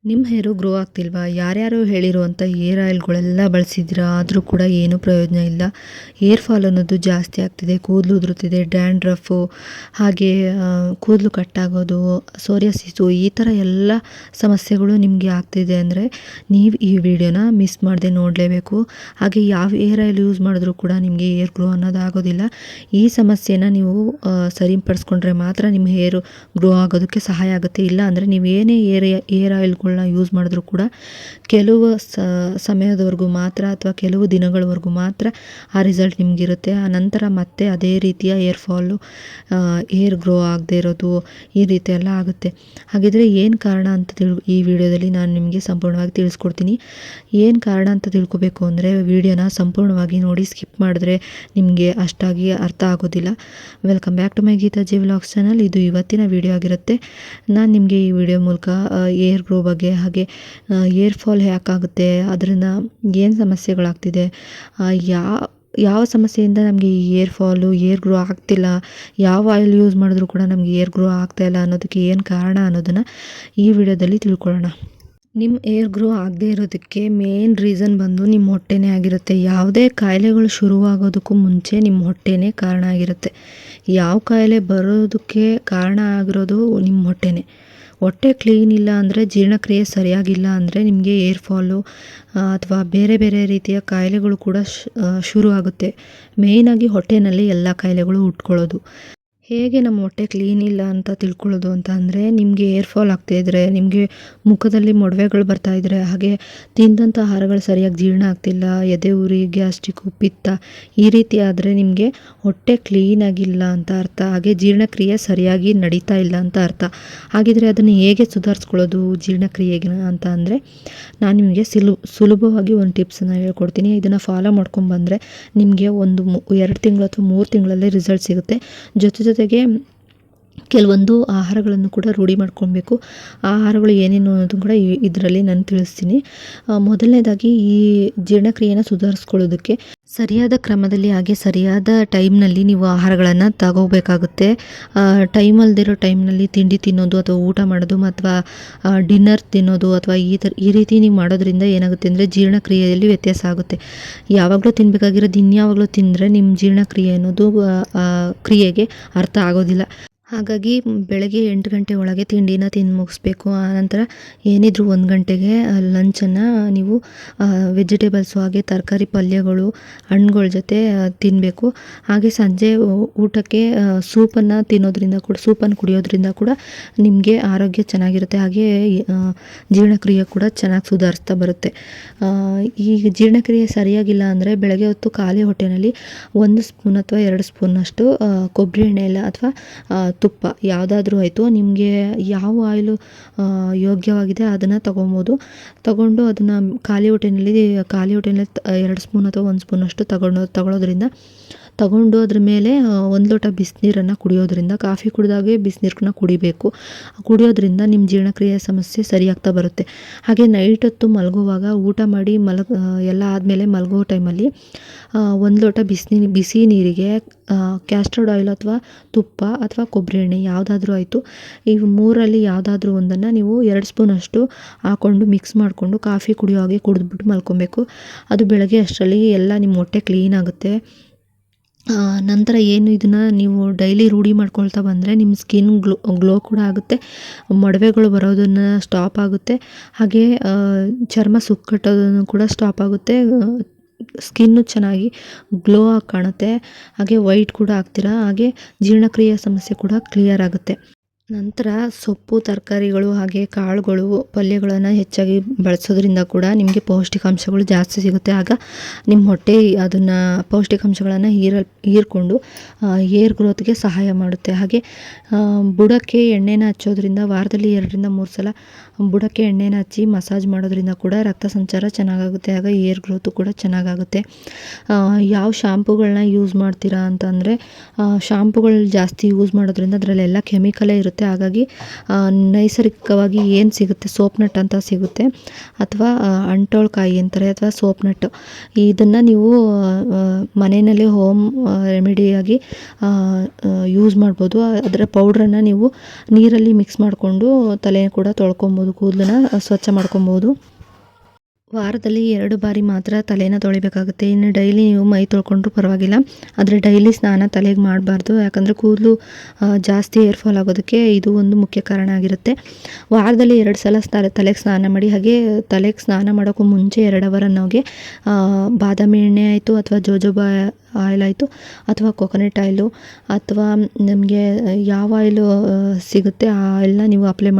ನಿಮ್ಮ ಹೇರು ಗ್ರೋ ಆಗ್ತಿಲ್ವಾ? ಯಾರ್ಯಾರೋ ಹೇಳಿರುವಂಥ ಏರ್ ಆಯಿಲ್ಗಳೆಲ್ಲ ಬಳಸಿದ್ದೀರಾ, ಆದರೂ ಕೂಡ ಏನೂ ಪ್ರಯೋಜನ ಇಲ್ಲ. ಹೇರ್ ಫಾಲ್ ಅನ್ನೋದು ಜಾಸ್ತಿ ಆಗ್ತಿದೆ, ಕೂದಲು ಉದುರುತ್ತಿದೆ, ಡ್ಯಾಂಡ್ರಫು, ಹಾಗೆ ಕೂದಲು ಕಟ್ಟಾಗೋದು, ಸೋರಿಯಾಸಿಸು, ಈ ಥರ ಎಲ್ಲ ಸಮಸ್ಯೆಗಳು ನಿಮಗೆ ಆಗ್ತಿದೆ ಅಂದರೆ ನೀವು ಈ ವಿಡಿಯೋನ ಮಿಸ್ ಮಾಡದೆ ನೋಡಲೇಬೇಕು. ಹಾಗೆ ಯಾವ ಏರ್ ಆಯಿಲ್ ಯೂಸ್ ಮಾಡಿದ್ರೂ ಕೂಡ ನಿಮಗೆ ಹೇರ್ ಗ್ರೋ ಅನ್ನೋದು ಆಗೋದಿಲ್ಲ. ಈ ಸಮಸ್ಯೆನ ನೀವು ಸರಿಪಡಿಸ್ಕೊಂಡ್ರೆ ಮಾತ್ರ ನಿಮ್ಮ ಹೇರು ಗ್ರೋ ಆಗೋದಕ್ಕೆ ಸಹಾಯ ಆಗುತ್ತೆ. ಇಲ್ಲ ಅಂದರೆ ನೀವು ಏನೇ ಏರ್ ಆಯಿಲ್ಗಳನ್ನ ಯೂಸ್ ಮಾಡಿದ್ರೂ ಕೂಡ ಕೆಲವು ಸಮಯದವರೆಗೂ ಮಾತ್ರ ಅಥವಾ ಕೆಲವು ದಿನಗಳವರೆಗೂ ಮಾತ್ರ ಆ ರಿಸಲ್ಟ್ ನಿಮಗಿರುತ್ತೆ. ಆ ನಂತರ ಮತ್ತೆ ಅದೇ ರೀತಿಯ ಹೇರ್ ಫಾಲು, ಹೇರ್ ಗ್ರೋ ಆಗದೆ ಇರೋದು, ಈ ರೀತಿ ಎಲ್ಲ ಆಗುತ್ತೆ. ಹಾಗಿದ್ರೆ ಏನು ಕಾರಣ ಅಂತ ಈ ವಿಡಿಯೋದಲ್ಲಿ ನಾನು ನಿಮಗೆ ಸಂಪೂರ್ಣವಾಗಿ ತಿಳಿಸ್ಕೊಡ್ತೀನಿ. ಏನು ಕಾರಣ ಅಂತ ತಿಳ್ಕೊಬೇಕು ಅಂದರೆ ವಿಡಿಯೋನ ಸಂಪೂರ್ಣವಾಗಿ ನೋಡಿ, ಸ್ಕಿಪ್ ಮಾಡಿದ್ರೆ ನಿಮಗೆ ಅಷ್ಟಾಗಿ ಅರ್ಥ ಆಗೋದಿಲ್ಲ. Welcome back to my Geetha ji vlogs channel. ಇದು ಇವತ್ತಿನ ವಿಡಿಯೋ ಆಗಿರುತ್ತೆ. ನಾನು ನಿಮಗೆ ಈ ವಿಡಿಯೋ ಮೂಲಕ ಹೇರ್ ಗ್ರೋ ಬಗ್ಗೆ, ಹಾಗೆ ಹೇರ್ ಫಾಲ್ ಯಾಕಾಗುತ್ತೆ, ಅದರಿಂದ ಏನು ಸಮಸ್ಯೆಗಳಾಗ್ತಿದೆ, ಯಾವ ಸಮಸ್ಯೆಯಿಂದ ನಮಗೆ ಈ ಹೇರ್ ಫಾಲು, ಹೇರ್ ಗ್ರೋ ಆಗ್ತಿಲ್ಲ, ಯಾವ ಆಯಿಲ್ ಯೂಸ್ ಮಾಡಿದ್ರೂ ಕೂಡ ನಮಗೆ ಹೇರ್ ಗ್ರೋ ಆಗ್ತಾಯಿಲ್ಲ ಅನ್ನೋದಕ್ಕೆ ಏನು ಕಾರಣ ಅನ್ನೋದನ್ನು ಈ ವಿಡಿಯೋದಲ್ಲಿ ತಿಳ್ಕೊಳ್ಳೋಣ. ನಿಮ್ಮ ಹೇರ್ ಗ್ರೋ ಆಗದೇ ಇರೋದಕ್ಕೆ ಮೇನ್ ರೀಸನ್ ಬಂದು ನಿಮ್ಮ ಹೊಟ್ಟೆನೇ ಆಗಿರುತ್ತೆ. ಯಾವುದೇ ಕಾಯಿಲೆಗಳು ಶುರುವಾಗೋದಕ್ಕೂ ಮುಂಚೆ ನಿಮ್ಮ ಹೊಟ್ಟೆನೇ ಕಾರಣ ಆಗಿರುತ್ತೆ. ಯಾವ ಕಾಯಿಲೆ ಬರೋದಕ್ಕೆ ಕಾರಣ ಆಗಿರೋದು ನಿಮ್ಮ ಹೊಟ್ಟೆನೇ. ಹೊಟ್ಟೆ ಕ್ಲೀನ್ ಇಲ್ಲ ಅಂದರೆ, ಜೀರ್ಣಕ್ರಿಯೆ ಸರಿಯಾಗಿಲ್ಲ ಅಂದರೆ ನಿಮಗೆ ಹೇರ್ ಫಾಲು ಅಥವಾ ಬೇರೆ ಬೇರೆ ರೀತಿಯ ಕಾಯಿಲೆಗಳು ಕೂಡ ಶುರು ಆಗುತ್ತೆ. ಮೇಯ್ನಾಗಿ ಹೊಟ್ಟೆನಲ್ಲಿ ಎಲ್ಲ ಕಾಯಿಲೆಗಳು ಹುಟ್ಕೊಳ್ಳೋದು. ಹೇಗೆ ನಮ್ಮ ಹೊಟ್ಟೆ ಕ್ಲೀನ್ ಇಲ್ಲ ಅಂತ ತಿಳ್ಕೊಳ್ಳೋದು ಅಂತ ಅಂದರೆ, ನಿಮಗೆ ಹೇರ್ ಫಾಲ್ ಆಗ್ತಾಯಿದ್ರೆ, ನಿಮಗೆ ಮುಖದಲ್ಲಿ ಮೊಡವೆಗಳು ಬರ್ತಾಯಿದ್ರೆ, ಹಾಗೆ ತಿಂದಂಥ ಆಹಾರಗಳು ಸರಿಯಾಗಿ ಜೀರ್ಣ ಆಗ್ತಿಲ್ಲ, ಎದೆ ಉರಿ, ಗ್ಯಾಸ್ಟ್ರಿಕ್ಕು, ಪಿತ್ತ, ಈ ರೀತಿ ಆದರೆ ನಿಮಗೆ ಹೊಟ್ಟೆ ಕ್ಲೀನಾಗಿಲ್ಲ ಅಂತ ಅರ್ಥ. ಹಾಗೆ ಜೀರ್ಣಕ್ರಿಯೆ ಸರಿಯಾಗಿ ನಡೀತಾ ಇಲ್ಲ ಅಂತ ಅರ್ಥ. ಹಾಗಿದ್ರೆ ಅದನ್ನು ಹೇಗೆ ಸುಧಾರಿಸ್ಕೊಳ್ಳೋದು ಜೀರ್ಣಕ್ರಿಯೆಗೆ ಅಂತ ಅಂದರೆ, ನಾನು ನಿಮಗೆ ಸುಲಭವಾಗಿ ಒಂದು ಟಿಪ್ಸನ್ನು ಹೇಳ್ಕೊಡ್ತೀನಿ. ಇದನ್ನು ಫಾಲೋ ಮಾಡ್ಕೊಂಡ್ಬಂದರೆ ನಿಮಗೆ 2 ತಿಂಗಳು ಅಥವಾ 3 ತಿಂಗಳಲ್ಲೇ ರಿಸಲ್ಟ್ ಸಿಗುತ್ತೆ. ಜೊತೆಗೆ ಕೆಲವೊಂದು ಆಹಾರಗಳನ್ನು ಕೂಡ ರೂಢಿ ಮಾಡ್ಕೊಳ್ಬೇಕು. ಆ ಆಹಾರಗಳು ಏನೇನು ಅನ್ನೋದು ಕೂಡ ಇದರಲ್ಲಿ ನಾನು ತಿಳಿಸ್ತೀನಿ. ಮೊದಲನೇದಾಗಿ ಈ ಜೀರ್ಣಕ್ರಿಯೆನ ಸುಧಾರಿಸ್ಕೊಳ್ಳೋದಕ್ಕೆ ಸರಿಯಾದ ಕ್ರಮದಲ್ಲಿ, ಹಾಗೆ ಸರಿಯಾದ ಟೈಮ್ನಲ್ಲಿ ನೀವು ಆಹಾರಗಳನ್ನು ತಗೋಬೇಕಾಗುತ್ತೆ. ಟೈಮ್ ಅಲ್ದಿರೋ ಟೈಮ್ನಲ್ಲಿ ತಿಂಡಿ ತಿನ್ನೋದು ಅಥವಾ ಊಟ ಮಾಡೋದು ಅಥವಾ ಡಿನ್ನರ್ ತಿನ್ನೋದು ಅಥವಾ ಈ ರೀತಿ ನೀವು ಮಾಡೋದ್ರಿಂದ ಏನಾಗುತ್ತೆ ಅಂದರೆ ಜೀರ್ಣಕ್ರಿಯೆಯಲ್ಲಿ ವ್ಯತ್ಯಾಸ ಆಗುತ್ತೆ. ಯಾವಾಗಲೂ ತಿನ್ನಬೇಕಾಗಿರೋದು ಇನ್ಯಾವಾಗಲೂ ತಿಂದರೆ ನಿಮ್ಮ ಜೀರ್ಣಕ್ರಿಯೆ ಅನ್ನೋದು ಕ್ರಿಯೆಗೆ ಅರ್ಥ ಆಗೋದಿಲ್ಲ. ಹಾಗಾಗಿ ಬೆಳಗ್ಗೆ 8 ಗಂಟೆ ಒಳಗೆ ತಿಂಡಿನ ತಿಂದು ಮುಗಿಸ್ಬೇಕು. ಆನಂತರ ಏನಿದ್ರು 1 ಗಂಟೆಗೆ ಲಂಚನ್ನು ನೀವು ವೆಜಿಟೇಬಲ್ಸು, ಹಾಗೆ ತರಕಾರಿ, ಪಲ್ಯಗಳು, ಹಣ್ಣುಗಳ ಜೊತೆ ತಿನ್ನಬೇಕು. ಹಾಗೆ ಸಂಜೆ ಊಟಕ್ಕೆ ಸೂಪನ್ನು ಕುಡಿಯೋದ್ರಿಂದ ಕೂಡ ನಿಮಗೆ ಆರೋಗ್ಯ ಚೆನ್ನಾಗಿರುತ್ತೆ. ಹಾಗೆ ಜೀರ್ಣಕ್ರಿಯೆ ಕೂಡ ಚೆನ್ನಾಗಿ ಸುಧಾರಿಸ್ತಾ ಬರುತ್ತೆ. ಈ ಜೀರ್ಣಕ್ರಿಯೆ ಸರಿಯಾಗಿಲ್ಲ ಅಂದರೆ ಬೆಳಗ್ಗೆ ಹೊತ್ತು ಖಾಲಿ ಹೊಟ್ಟೆನಲ್ಲಿ 1 ಸ್ಪೂನ್ ಅಥವಾ 2 ಸ್ಪೂನಷ್ಟು ಕೊಬ್ಬರಿ ಎಣ್ಣೆ ಇಲ್ಲ ಅಥವಾ ತುಪ್ಪ ಯಾವುದಾದ್ರೂ ಆಯಿತು, ನಿಮಗೆ ಯಾವ ಆಯಿಲು ಯೋಗ್ಯವಾಗಿದೆ ಅದನ್ನು ತಗೊಂಡು ಅದನ್ನು ಖಾಲಿ ಹೊಟ್ಟೆಯಲ್ಲಿ 2 ಸ್ಪೂನ್ ಅಥವಾ 1 ಸ್ಪೂನಷ್ಟು ತಗೊಂಡು ಅದ್ರ ಮೇಲೆ 1 ಲೋಟ ಬಿಸಿನೀರನ್ನು ಕುಡಿಯೋದ್ರಿಂದ, ಕಾಫಿ ಕುಡಿದಾಗೆ ಬಿಸಿನೀರನ್ನ ಕುಡಿಯೋದ್ರಿಂದ ನಿಮ್ಮ ಜೀರ್ಣಕ್ರಿಯೆ ಸಮಸ್ಯೆ ಸರಿಯಾಗ್ತಾ ಬರುತ್ತೆ. ಹಾಗೆ ನೈಟ್ ಹೊತ್ತು ಮಲಗುವಾಗ, ಊಟ ಮಾಡಿ ಎಲ್ಲ ಆದಮೇಲೆ ಮಲಗೋ ಟೈಮಲ್ಲಿ 1 ಲೋಟ ಬಿಸಿ ನೀರಿಗೆ ಕ್ಯಾಸ್ಟರ್ಡ್ ಆಯಿಲ್ ಅಥವಾ ತುಪ್ಪ ಅಥವಾ ಕೊಬ್ಬರಿ ಎಣ್ಣೆ ಯಾವುದಾದ್ರೂ ಆಯಿತು, ಇವು 3ರಲ್ಲಿ ಯಾವುದಾದ್ರೂ ಒಂದನ್ನು ನೀವು 2 ಸ್ಪೂನಷ್ಟು ಹಾಕ್ಕೊಂಡು ಮಿಕ್ಸ್ ಮಾಡಿಕೊಂಡು ಕಾಫಿ ಕುಡಿಯೋ ಹಾಗೆ ಕುಡಿದ್ಬಿಟ್ಟು ಮಲ್ಕೊಬೇಕು. ಅದು ಬೆಳಗ್ಗೆ ಅಷ್ಟರಲ್ಲಿ ಎಲ್ಲ ನಿಮ್ಮ ಹೊಟ್ಟೆ ಕ್ಲೀನ್ ಆಗುತ್ತೆ. ನಂತರ ಏನು ಇದನ್ನು ನೀವು ಡೈಲಿ ರೂಢಿ ಮಾಡ್ಕೊಳ್ತಾ ಬಂದರೆ ನಿಮ್ಮ ಸ್ಕಿನ್ ಗ್ಲೋ ಕೂಡ ಆಗುತ್ತೆ, ಮೊಡವೆಗಳು ಬರೋದನ್ನು ಸ್ಟಾಪ್ ಆಗುತ್ತೆ, ಹಾಗೆ ಚರ್ಮ ಸುಕ್ಕಟ್ಟೋದನ್ನು ಕೂಡ ಸ್ಟಾಪ್ ಆಗುತ್ತೆ, ಸ್ಕಿನ್ನು ಚೆನ್ನಾಗಿ ಗ್ಲೋ ಆಗಿ ಕಾಣುತ್ತೆ, ಹಾಗೆ ವೈಟ್ ಕೂಡ ಆಗ್ತೀರಾ, ಹಾಗೆ ಜೀರ್ಣಕ್ರಿಯೆ ಸಮಸ್ಯೆ ಕೂಡ ಕ್ಲಿಯರ್ ಆಗುತ್ತೆ. ನಂತರ ಸೊಪ್ಪು, ತರಕಾರಿಗಳು, ಹಾಗೆ ಕಾಳುಗಳು, ಪಲ್ಯಗಳನ್ನು ಹೆಚ್ಚಾಗಿ ಬಳಸೋದ್ರಿಂದ ಕೂಡ ನಿಮಗೆ ಪೌಷ್ಟಿಕಾಂಶಗಳು ಜಾಸ್ತಿ ಸಿಗುತ್ತೆ. ಆಗ ನಿಮ್ಮ ಹೊಟ್ಟೆ ಅದನ್ನು ಪೌಷ್ಟಿಕಾಂಶಗಳನ್ನು ಹೀರ್ಕೊಂಡು ಹೇರ್ ಗ್ರೋತ್ಗೆ ಸಹಾಯ ಮಾಡುತ್ತೆ. ಹಾಗೆ ಬುಡಕ್ಕೆ ಎಣ್ಣೆನ ಹಚ್ಚೋದ್ರಿಂದ ವಾರದಲ್ಲಿ 2ರಿಂದ 3 ಸಲ ಬುಡಕ್ಕೆ ಎಣ್ಣೆನ ಹಚ್ಚಿ ಮಸಾಜ್ ಮಾಡೋದ್ರಿಂದ ಕೂಡ ರಕ್ತ ಸಂಚಾರ ಚೆನ್ನಾಗಾಗುತ್ತೆ. ಆಗ ಹೇರ್ ಗ್ರೋತು ಕೂಡ ಚೆನ್ನಾಗಾಗುತ್ತೆ. ಯಾವ ಶಾಂಪುಗಳನ್ನ ಯೂಸ್ ಮಾಡ್ತೀರಾ ಅಂತಂದರೆ, ಶಾಂಪುಗಳು ಜಾಸ್ತಿ ಯೂಸ್ ಮಾಡೋದ್ರಿಂದ ಅದರಲ್ಲೆಲ್ಲ ಕೆಮಿಕಲೇ ಇರುತ್ತೆ. ಇರುತ್ತೆ. ಹಾಗಾಗಿ ನೈಸರ್ಗಿಕವಾಗಿ ಏನು ಸಿಗುತ್ತೆ ಸೋಪ್ ನಟ್ ಅಂತ ಸಿಗುತ್ತೆ, ಅಥವಾ ಅಂಟೋಳ್ಕಾಯಿ ಅಂತಾರೆ, ಅಥವಾ ಸೋಪ್ ನಟ್. ಇದನ್ನು ನೀವು ಮನೆಯಲ್ಲೇ ಹೋಮ್ ರೆಮಿಡಿಯಾಗಿ ಯೂಸ್ ಮಾಡ್ಬೋದು. ಅದರ ಪೌಡ್ರನ್ನು ನೀವು ನೀರಲ್ಲಿ ಮಿಕ್ಸ್ ಮಾಡಿಕೊಂಡು ತಲೆ ಕೂಡ ತೊಳ್ಕೊಬೋದು, ಕೂದಲನ್ನ ಸ್ವಚ್ಛ ಮಾಡ್ಕೊಬೋದು. ವಾರದಲ್ಲಿ 2 ಬಾರಿ ಮಾತ್ರ ತಲೆನ ತೊಳಿಬೇಕಾಗುತ್ತೆ. ಇನ್ನು ಡೈಲಿ ನೀವು ಮೈ ತೊಳ್ಕೊಂಡ್ರೂ ಪರವಾಗಿಲ್ಲ, ಆದರೆ ಡೈಲಿ ಸ್ನಾನ ತಲೆಗೆ ಮಾಡಬಾರ್ದು. ಯಾಕಂದರೆ ಕೂದಲು ಜಾಸ್ತಿ ಏರ್ ಫಾಲ್ ಆಗೋದಕ್ಕೆ ಇದು ಒಂದು ಮುಖ್ಯ ಕಾರಣ ಆಗಿರುತ್ತೆ. ವಾರದಲ್ಲಿ 2 ಸಲ ತಲೆಗೆ ಸ್ನಾನ ಮಾಡಿ. ಹಾಗೆ ತಲೆಗೆ ಸ್ನಾನ ಮಾಡೋಕ್ಕೂ ಮುಂಚೆ 2 ಅವರ್ ನಮಗೆ ಬಾದಾಮಿ ಎಣ್ಣೆ ಆಯಿತು, ಅಥವಾ ಜೋಜೋಬಾ ಆಯಿಲ್ ಆಯಿತು, ಅಥವಾ ಕೊಕೊನಟ್ ಆಯಿಲು, ಅಥವಾ ನಮಗೆ ಯಾವ ಆಯಿಲು ಸಿಗುತ್ತೆ ಆ ಆಯಿಲ್ನ ನೀವು ಅಪ್ಲೈ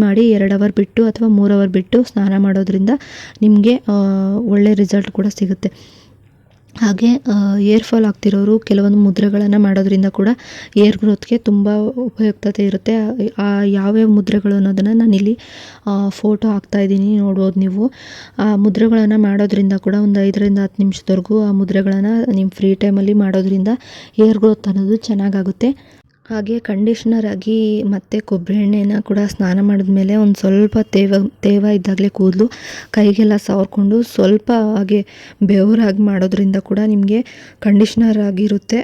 ಮಾಡಿ 2 ಅವರ್ ಬಿಟ್ಟು ಅಥವಾ 3 ಅವರ್ ಬಿಟ್ಟು ಸ್ನಾನ ಮಾಡೋದ್ರಿಂದ ನಿಮಗೆ ಒಳ್ಳೆ ರಿಸಲ್ಟ್ ಕೂಡ ಸಿಗುತ್ತೆ. ಹಾಗೆ ಏರ್ ಫಾಲ್ ಆಗ್ತಿರೋರು ಕೆಲವೊಂದು ಮುದ್ರೆಗಳನ್ನು ಮಾಡೋದ್ರಿಂದ ಕೂಡ ಏರ್ ಗ್ರೋತ್ಗೆ ತುಂಬ ಉಪಯುಕ್ತತೆ ಇರುತ್ತೆ. ಯಾವ್ಯಾವ ಮುದ್ರೆಗಳು ಅನ್ನೋದನ್ನು ನಾನಿಲ್ಲಿ ಫೋಟೋ ಹಾಕ್ತಾಯಿದ್ದೀನಿ, ನೋಡ್ಬೋದು ನೀವು. ಆ ಮುದ್ರೆಗಳನ್ನು ಮಾಡೋದ್ರಿಂದ ಕೂಡ ಒಂದು 5ರಿಂದ 10 ನಿಮಿಷದವರೆಗೂ ಆ ಮುದ್ರೆಗಳನ್ನು ನಿಮ್ಮ ಫ್ರೀ ಟೈಮಲ್ಲಿ ಮಾಡೋದ್ರಿಂದ ಏರ್ ಗ್ರೋತ್ ಅನ್ನೋದು ಚೆನ್ನಾಗಾಗುತ್ತೆ. ಹಾಗೆ ಕಂಡೀಷ್ನರ್ ಆಗಿ ಮತ್ತು ಕೊಬ್ಬರಿ ಎಣ್ಣೆನ ಕೂಡ ಸ್ನಾನ ಮಾಡಿದ್ಮೇಲೆ ಒಂದು ಸ್ವಲ್ಪ ತೇವ ಇದ್ದಾಗಲೇ ಕೂದಲು ಕೈಗೆಲ್ಲ ಸವರ್ಕೊಂಡು ಸ್ವಲ್ಪ ಹಾಗೆ ಬೆವರಾಗಿ ಮಾಡೋದ್ರಿಂದ ಕೂಡ ನಿಮಗೆ ಕಂಡೀಷ್ನರ್ ಆಗಿರುತ್ತೆ.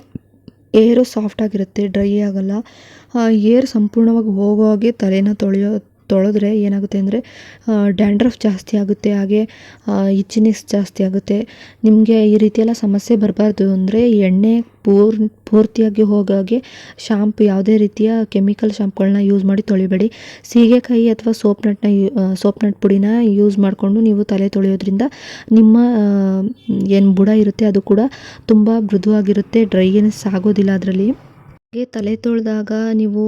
ಏರು ಸಾಫ್ಟಾಗಿರುತ್ತೆ, ಡ್ರೈ ಆಗೋಲ್ಲ. ಏರ್ ಸಂಪೂರ್ಣವಾಗಿ ಹೋಗೋ ಹಾಗೆ ತಲೆನ ತೊಳೆದ್ರೆ ಏನಾಗುತ್ತೆ ಅಂದರೆ ಡ್ಯಾಂಡ್ರಫ್ ಜಾಸ್ತಿ ಆಗುತ್ತೆ, ಹಾಗೆ ಇಚ್ಚಿನೆಸ್ ಜಾಸ್ತಿ ಆಗುತ್ತೆ. ನಿಮಗೆ ಈ ರೀತಿಯೆಲ್ಲ ಸಮಸ್ಯೆ ಬರಬಾರ್ದು ಅಂದರೆ ಎಣ್ಣೆ ಪೂರ್ತಿಯಾಗಿ ಹೋಗಾಗೆ ಶಾಂಪು, ಯಾವುದೇ ರೀತಿಯ ಕೆಮಿಕಲ್ ಶಾಂಪುಗಳನ್ನ ಯೂಸ್ ಮಾಡಿ ತೊಳಿಬೇಡಿ. ಸೀಗೆಕಾಯಿ ಅಥವಾ ಸೋಪ್ ನಟ್ ಪುಡಿನ ಯೂಸ್ ಮಾಡಿಕೊಂಡು ನೀವು ತಲೆ ತೊಳೆಯೋದ್ರಿಂದ ನಿಮ್ಮ ಏನು ಬುಡ ಇರುತ್ತೆ ಅದು ಕೂಡ ತುಂಬ ಮೃದುವಾಗಿರುತ್ತೆ, ಡ್ರೈನೆಸ್ ಆಗೋದಿಲ್ಲ ಅದರಲ್ಲಿ. ಹಾಗೆ ತಲೆ ತೊಳೆದಾಗ ನೀವು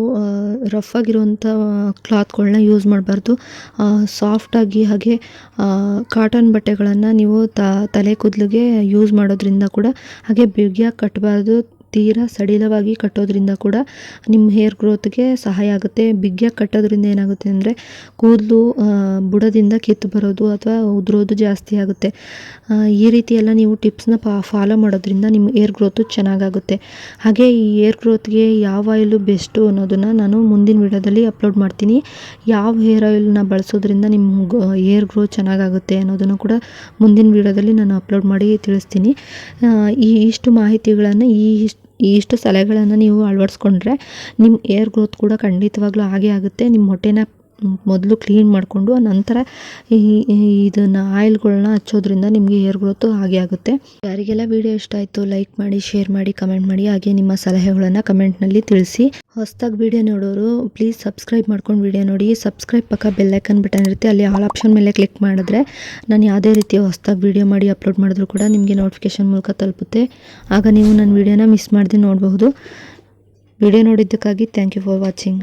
ರಫ್ ಆಗಿರುವಂಥ ಕ್ಲಾತ್ಗಳನ್ನ ಯೂಸ್ ಮಾಡಬಾರ್ದು. ಸಾಫ್ಟಾಗಿ ಹಾಗೆ ಕಾಟನ್ ಬಟ್ಟೆಗಳನ್ನು ನೀವು ತಲೆ ಕೂದಲಿಗೆ ಯೂಸ್ ಮಾಡೋದ್ರಿಂದ ಕೂಡ, ಹಾಗೆ ಬಿಗಿಯಾಗಿ ಕಟ್ಟಬಾರ್ದು, ತೀರಾ ಸಡಿಲವಾಗಿ ಕಟ್ಟೋದ್ರಿಂದ ಕೂಡ ನಿಮ್ಮ ಹೇರ್ ಗ್ರೋತ್ಗೆ ಸಹಾಯ ಆಗುತ್ತೆ. ಬಿಗಿಯಾಗಿ ಕಟ್ಟೋದ್ರಿಂದ ಏನಾಗುತ್ತೆ ಅಂದರೆ ಕೂದಲು ಬುಡದಿಂದ ಕಿತ್ತು ಬರೋದು ಅಥವಾ ಉದುರೋದು ಜಾಸ್ತಿ ಆಗುತ್ತೆ. ಈ ರೀತಿ ಎಲ್ಲ ನೀವು ಟಿಪ್ಸ್ನ ಫಾಲೋ ಮಾಡೋದ್ರಿಂದ ನಿಮ್ಮ ಏರ್ ಗ್ರೋತು ಚೆನ್ನಾಗಾಗುತ್ತೆ. ಹಾಗೆ ಈ ಏರ್ ಗ್ರೋತ್ಗೆ ಯಾವ ಆಯಿಲು ಬೆಸ್ಟು ಅನ್ನೋದನ್ನು ನಾನು ಮುಂದಿನ ವಿಡಿಯೋದಲ್ಲಿ ಅಪ್ಲೋಡ್ ಮಾಡ್ತೀನಿ. ಯಾವ ಹೇರ್ ಆಯಿಲ್ನ ಬಳಸೋದ್ರಿಂದ ನಿಮ್ಮ ಏರ್ ಗ್ರೋತ್ ಚೆನ್ನಾಗಾಗುತ್ತೆ ಅನ್ನೋದನ್ನು ಕೂಡ ಮುಂದಿನ ವಿಡಿಯೋದಲ್ಲಿ ನಾನು ಅಪ್ಲೋಡ್ ಮಾಡಿ ತಿಳಿಸ್ತೀನಿ. ಇಷ್ಟು ಮಾಹಿತಿಗಳನ್ನು ಇಷ್ಟು ಸಲಹೆಗಳನ್ನು ನೀವು ಅಳವಡಿಸ್ಕೊಂಡ್ರೆ ನಿಮ್ಮ ಏರ್ ಗ್ರೋತ್ ಕೂಡ ಖಂಡಿತವಾಗ್ಲೂ ಹಾಗೆ ಆಗುತ್ತೆ. ನಿಮ್ಮ ಹೊಟ್ಟೆನ ಮೊದಲು ಕ್ಲೀನ್ ಮಾಡಿಕೊಂಡು ನಂತರ ಇದನ್ನು ಆಯಿಲ್ಗಳನ್ನ ಹಚ್ಚೋದ್ರಿಂದ ನಿಮಗೆ ಏರ್ ಗ್ರೋತು ಹಾಗೆ ಆಗುತ್ತೆ. ಯಾರಿಗೆಲ್ಲ ವಿಡಿಯೋ ಇಷ್ಟ ಆಯಿತು ಲೈಕ್ ಮಾಡಿ, ಶೇರ್ ಮಾಡಿ, ಕಮೆಂಟ್ ಮಾಡಿ. ಹಾಗೆ ನಿಮ್ಮ ಸಲಹೆಗಳನ್ನು ಕಮೆಂಟ್ನಲ್ಲಿ ತಿಳಿಸಿ. ಹೊಸದಾಗಿ ವಿಡಿಯೋ ನೋಡೋರು ಪ್ಲೀಸ್ ಸಬ್ಸ್ಕ್ರೈಬ್ ಮಾಡ್ಕೊಂಡು ವಿಡಿಯೋ ನೋಡಿ. ಸಬ್ಸ್ಕ್ರೈಬ್ ಪಕ್ಕ ಬೆಲ್ ಐಕನ್ ಬಟನ್ ಇರುತ್ತೆ, ಅಲ್ಲಿ ಆಲ್ ಆಪ್ಷನ್ ಮೇಲೆ ಕ್ಲಿಕ್ ಮಾಡಿದ್ರೆ ನಾನು ಯಾವುದೇ ರೀತಿಯ ಹೊಸದಾಗಿ ವಿಡಿಯೋ ಮಾಡಿ ಅಪ್ಲೋಡ್ ಮಾಡಿದ್ರು ಕೂಡ ನಿಮಗೆ ನೋಟಿಫಿಕೇಷನ್ ಮೂಲಕ ತಲುಪುತ್ತೆ. ಆಗ ನೀವು ನನ್ನ ವಿಡಿಯೋನ ಮಿಸ್ ಮಾಡದೆ ನೋಡಬಹುದು. ವಿಡಿಯೋ ನೋಡಿದ್ದಕ್ಕಾಗಿ ಥ್ಯಾಂಕ್ ಯು ಫಾರ್ ವಾಚಿಂಗ್.